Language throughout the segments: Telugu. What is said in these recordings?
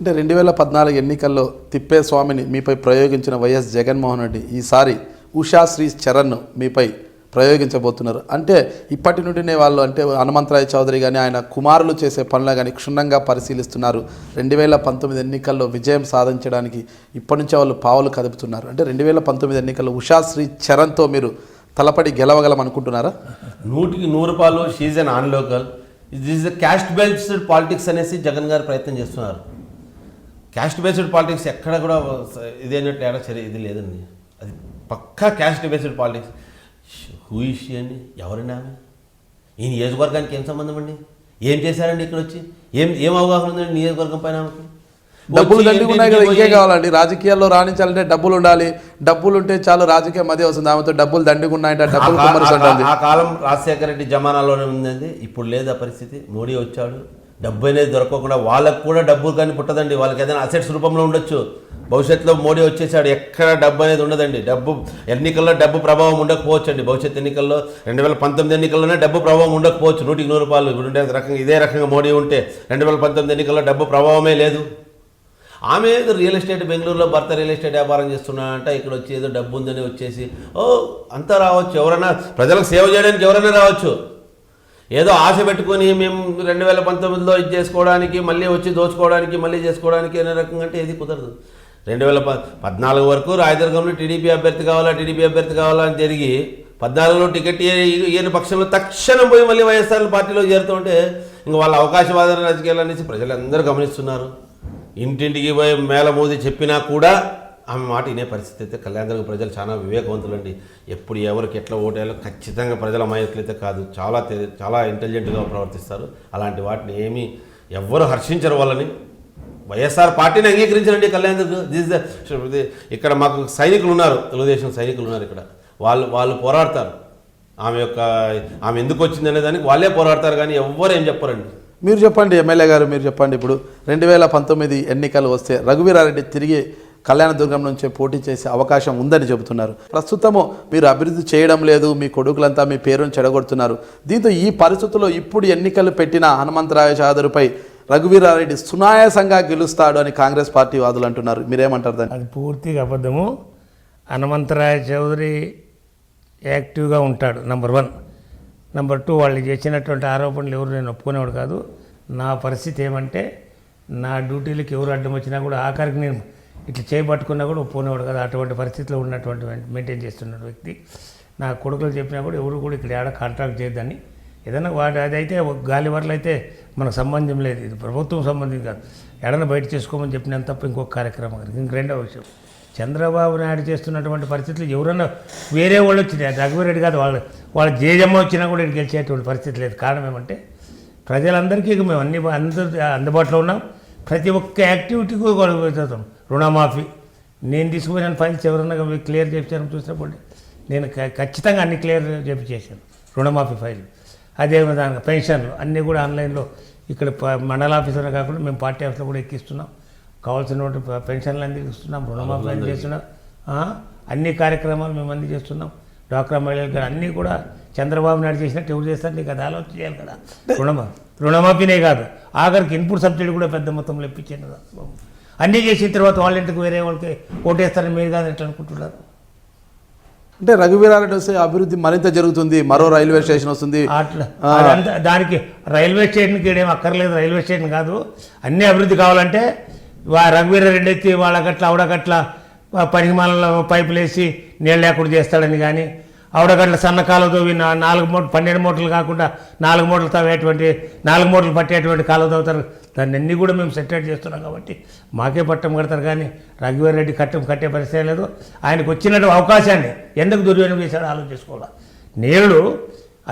అంటే 2014 ఎన్నికల్లో తిప్పేస్వామిని మీపై ప్రయోగించిన వైఎస్ జగన్మోహన్ రెడ్డి ఈసారి ఉషాశ్రీ చరణ్ను మీపై ప్రయోగించబోతున్నారు. అంటే ఇప్పటి నుండినే వాళ్ళు అంటే హనుమంతరాయ చౌదరి కానీ ఆయన కుమారులు చేసే పనులు కానీ క్షుణ్ణంగా పరిశీలిస్తున్నారు. 2019 ఎన్నికల్లో విజయం సాధించడానికి ఇప్పటి నుంచే వాళ్ళు పావులు కదుపుతున్నారు. అంటే 2019 ఎన్నికల్లో ఉషాశ్రీ చరణ్తో మీరు తలపడి గెలవగలం అనుకుంటున్నారా? 100% she's an on local. This is caste based politics అనేసి జగన్ గారు ప్రయత్నం చేస్తున్నారు. క్యాస్ట్ బేస్డ్ పాలిటిక్స్ ఎక్కడ కూడా ఇదేనట్టు ఏడా సరే ఇది లేదండి. అది పక్కా caste based politics. Who is she అండి? ఎవరండి ఆమె? ఈ నియోజకవర్గానికి ఏం సంబంధం అండి? ఏం చేశారండి ఇక్కడ వచ్చి? ఏం అవగాహన ఉందండి నియోజకవర్గం పైన ఆమెకి? డబ్బులు దండిగా ఉన్నాయి కదా, ఇంకే కావాలండి? రాజకీయాల్లో రాణించాలంటే డబ్బులు ఉండాలి. డబ్బులు ఉంటే చాలు, రాజకీయం అదే వస్తుంది. ఆమెతో డబ్బులు దండిగా ఉన్నాయంటే డబ్బులు ఆ కాలం రాజశేఖర రెడ్డి జమానాలోనే ఉందండి. ఇప్పుడు లేదు ఆ పరిస్థితి. మోడీ వచ్చాడు, డబ్బు అనేది దొరకకుండా వాళ్ళకు కూడా డబ్బు కానీ పుట్టదండి. వాళ్ళకి ఏదైనా అసెట్స్ రూపంలో ఉండొచ్చు. భవిష్యత్తులో మోడీ వచ్చేసాడు, ఎక్కడ డబ్బు అనేది ఉండదండి. డబ్బు ఎన్నికల్లో డబ్బు ప్రభావం ఉండకపోవచ్చు అండి. భవిష్యత్ ఎన్నికల్లో 2019 ఎన్నికల్లోనే డబ్బు ప్రభావం ఉండకపోవచ్చు. 100% ఇప్పుడు ఉండే రకంగా ఇదే రకంగా మోడీ ఉంటే 2019 ఎన్నికల్లో డబ్బు ప్రభావమే లేదు. ఆమె ఏదో రియల్ ఎస్టేట్, బెంగళూరులో భర్త రియల్ ఎస్టేట్ వ్యాపారం చేస్తున్నాడంట. ఇక్కడ వచ్చి ఏదో డబ్బు ఉందని వచ్చేసి అంతా రావచ్చు. ఎవరైనా ప్రజలకు సేవ చేయడానికి ఎవరైనా రావచ్చు. ఏదో ఆశ పెట్టుకొని మేము 2019లో ఇది చేసుకోవడానికి, మళ్ళీ వచ్చి దోచుకోవడానికి, మళ్ళీ చేసుకోవడానికి అనే రకంగా అంటే ఏది కుదరదు. 2014 వరకు రాయదుర్గంలో టీడీపీ అభ్యర్థి కావాలా అని జరిగి 14లో టికెట్ ఇయ్యని పక్షంలో తక్షణం పోయి మళ్ళీ వైఎస్ఆర్ పార్టీలో చేరుతుంటే ఇంకా వాళ్ళ అవకాశవాద రాజకీయాలు అనేసి ప్రజలందరూ గమనిస్తున్నారు. ఇంటింటికి పోయి మేళమోది చెప్పినా కూడా ఆమె మాట వినే పరిస్థితి అయితే కళ్యాణదుర్గం ప్రజలు చాలా వివేకవంతులండి. ఎప్పుడు ఎవరికి ఎట్లా ఓటేయాలో ఖచ్చితంగా ప్రజల అమాయకులైతే కాదు, చాలా ఇంటెలిజెంట్గా ప్రవర్తిస్తారు. అలాంటి వాటిని ఏమీ ఎవ్వరు హర్షించరు. వాళ్ళని వైఎస్ఆర్ పార్టీని అంగీకరించారండి కళ్యాణదుర్గం. ఇక్కడ మాకు సైనికులు ఉన్నారు, తెలుగుదేశం సైనికులు ఉన్నారు ఇక్కడ. వాళ్ళు పోరాడతారు. ఆమె ఎందుకు వచ్చింది అనే దానికి వాళ్ళే పోరాడతారు, కానీ ఎవ్వరు ఏం చెప్పరండి. మీరు చెప్పండి, ఎమ్మెల్యే గారు మీరు చెప్పండి. ఇప్పుడు 2019 ఎన్నికలు వస్తే రఘువీరారెడ్డి తిరిగి కళ్యాణదుర్గం నుంచే పోటీ చేసే అవకాశం ఉందని చెబుతున్నారు. ప్రస్తుతము మీరు అభివృద్ధి చేయడం లేదు, మీ కొడుకులంతా మీ పేరును చెడగొడుతున్నారు. దీంతో ఈ పరిస్థితుల్లో ఇప్పుడు ఎన్నికలు పెట్టిన హనుమంతరాయ చౌదరిపై రఘువీరారెడ్డి సునాయాసంగా గెలుస్తాడు అని కాంగ్రెస్ పార్టీ వాదులు అంటున్నారు. మీరేమంటారు దాన్ని? అది పూర్తిగా అబద్ధము. హనుమంతరాయ చౌదరి యాక్టివ్గా ఉంటాడు, నెంబర్ 1. నెంబర్ 2, వాళ్ళు చేసినటువంటి ఆరోపణలు ఎవరు నేను ఒప్పుకునేవాడు కాదు. నా పరిస్థితి ఏమంటే నా డ్యూటీలకు ఎవరు అడ్డం వచ్చినా కూడా ఆఖరికి నేను ఇట్లా చేయబట్టుకున్నా కూడా ఒప్పుకునేవాడు కాదు. అటువంటి పరిస్థితిలో ఉన్నటువంటి మెయింటైన్ చేస్తున్న వ్యక్తి. నా కొడుకులు చెప్పినా కూడా ఎవరు కూడా ఇక్కడ ఏడ కాంట్రాక్ట్ చేయొద్దని. ఏదైనా వాటి అదైతే గాలి వరలు అయితే మనకు సంబంధం లేదు, ఇది ప్రభుత్వం సంబంధం కాదు. ఎడన బయట చేసుకోమని చెప్పినంత తప్ప ఇంకొక కార్యక్రమం. ఇంక రెండవ విషయం, చంద్రబాబు నాయుడు చేస్తున్నటువంటి పరిస్థితులు ఎవరన్నా వేరే వాళ్ళు వచ్చినాయి, రఘువీరెడ్డి కాదు, వాళ్ళ జేజమ్మ వచ్చినా కూడా ఇక్కడ గెలిచేటువంటి పరిస్థితి లేదు. కారణం ఏమంటే ప్రజలందరికీ ఇక మేము అందరూ అందుబాటులో ఉన్నాం. ప్రతి ఒక్క యాక్టివిటీకి చేస్తాం. రుణమాఫీ నేను తీసుకుపోయిన ఫైల్స్ ఎవరన్నా క్లియర్ చేయించాను చూసినప్పుడు నేను ఖచ్చితంగా అన్ని క్లియర్ చేయించేసాను. రుణమాఫీ ఫైల్, అదేవిధంగా పెన్షన్లు అన్నీ కూడా ఆన్లైన్లో ఇక్కడ మండల ఆఫీసులో కాకుండా మేము పార్టీ ఆఫీస్లో కూడా ఎక్కిస్తున్నాం. కావాల్సిన పెన్షన్లు అందిస్తున్నాం, రుణమాఫీ చేస్తున్నాం, అన్ని కార్యక్రమాలు మేము చేస్తున్నాం. డ్వాక్రా మహిళలు కానీ అన్నీ కూడా చంద్రబాబు నాయుడు చేసినట్టు ఎవరు చేస్తారు? నీకు అది ఆలోచన చేయాలి కదా. రుణమాఫీనే కాదు, ఆఖరికి ఇన్పుట్ సబ్సిడీ కూడా పెద్ద మొత్తంలో ఇప్పించాను కదా. అన్నీ చేసిన తర్వాత వాళ్ళ ఇంటికి వేరే వాళ్ళకి ఓటేస్తారని మీరు కాదు ఎట్లా అనుకుంటున్నారు? అంటే రఘువీరారెడ్డి వస్తే అభివృద్ధి మరింత జరుగుతుంది, మరో రైల్వే స్టేషన్ వస్తుంది అట్లా. దానికి రైల్వే స్టేషన్కి ఏం అక్కర్లేదు, రైల్వే స్టేషన్ కాదు. అన్నీ అభివృద్ధి కావాలంటే రఘువీరారెడ్డి ఎత్తి వాళ్ళకట్లా ఆవిడకట్ల పరిమాణంలో పైపులు వేసి నీళ్ళు లేకుండా చేస్తాడని కానీ, ఆవిడగట్ల సన్న కాలువ 12 మూటలు కాకుండా 4 మూటలు తవ్వేటువంటి 4 మూటలు పట్టేటువంటి కాలువ తవ్వుతారు. దాన్ని అన్నీ కూడా మేము సెటిల్ చేస్తున్నాం కాబట్టి మాకే పట్టం కడతారు. కానీ రఘువీరారెడ్డి కట్టే పరిస్థితి లేదు. ఆయనకు వచ్చినట్టు అవకాశాన్ని ఎందుకు దుర్వినియోగం చేశాడో ఆలోచించుకోవాలి. నీళ్ళు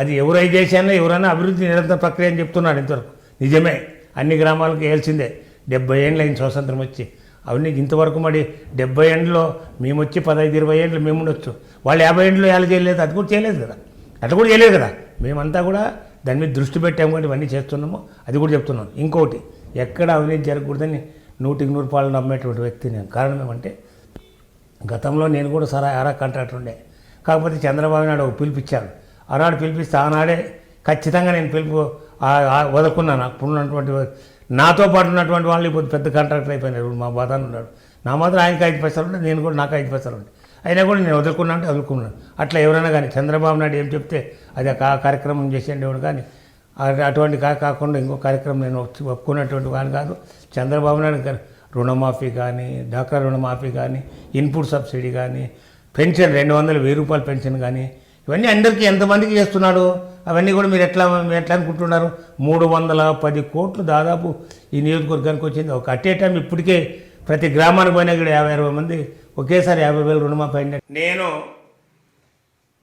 అది ఎవరై చేశానో ఎవరైనా అభివృద్ధి నిరంతర ప్రక్రియ అని చెప్తున్నాడు. ఇంతవరకు నిజమే, అన్ని గ్రామాలకు వేయాల్సిందే. 70 ఏళ్ళు అయింది స్వాతంత్రం వచ్చి. అవన్నీ ఇంతవరకు మరి 70 ఏళ్ళలో మేము వచ్చి 15-20 ఏళ్ళు మేము ఉండొచ్చు. వాళ్ళు 50 ఏళ్ళు ఎలా చేయలేదు, అది కూడా చేయలేదు కదా, అట్లా కూడా చేయలేదు కదా. మేమంతా కూడా దాని మీద దృష్టి పెట్టాము కాబట్టి ఇవన్నీ చేస్తున్నాము. అది కూడా చెప్తున్నాను. ఇంకోటి, ఎక్కడ అవినీతి జరగకూడదని 100% నమ్మేటువంటి వ్యక్తి నేను. కారణం ఏమంటే గతంలో నేను కూడా ఆరా కాంట్రాక్టర్ ఉండే. కాకపోతే చంద్రబాబు నాయుడు పిలిపించాడు. ఆనాడు పిలిపిస్తే ఆనాడే ఖచ్చితంగా నేను పిలుపు వదులుకున్నాను. అప్పుడు ఉన్నటువంటి నాతో పాటు ఉన్నటువంటి వాళ్ళు ఇప్పుడు పెద్ద కాంట్రాక్టర్ అయిపోయినారు. మా బాధాన్ని ఉన్నాడు. నా మాత్రం ఆయనకి 5 పైసలు ఉంటే నేను కూడా నాకు 5 పైసలు ఉంటాయి. అయినా కూడా నేను వదులుకున్నా అంటే వదులుకున్నాను. అట్లా ఎవరైనా కానీ చంద్రబాబు నాయుడు ఏం చెప్తే అది ఆ కార్యక్రమం చేసేవాడు. కానీ అటువంటి కాకుండా ఇంకో కార్యక్రమం నేను ఒప్పుకున్నటువంటి వాడిని కాదు. చంద్రబాబు నాయుడు రుణమాఫీ కానీ, డాక్రా రుణమాఫీ కానీ, ఇన్పుట్ సబ్సిడీ కానీ, పెన్షన్ 200 1000 రూపాయల పెన్షన్ కానీ, ఇవన్నీ అందరికీ ఎంతమందికి చేస్తున్నాడు? అవన్నీ కూడా మీరు ఎట్లా అనుకుంటున్నారు? 310 కోట్లు దాదాపు ఈ నియోజకవర్గానికి వచ్చింది. ఒక అట్ ఏ టైం ఇప్పటికే ప్రతి గ్రామానికి పోయినా కూడా 50-60 మంది ఒకేసారి 50,000 రుణమాఫీ అయిన. నేను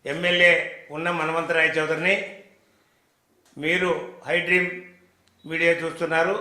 ఎమ్మెల్యే ఉన్న హనుమంతరాయ చౌదరిని, మీరు హై డ్రీమ్ మీడియా చూస్తున్నారు.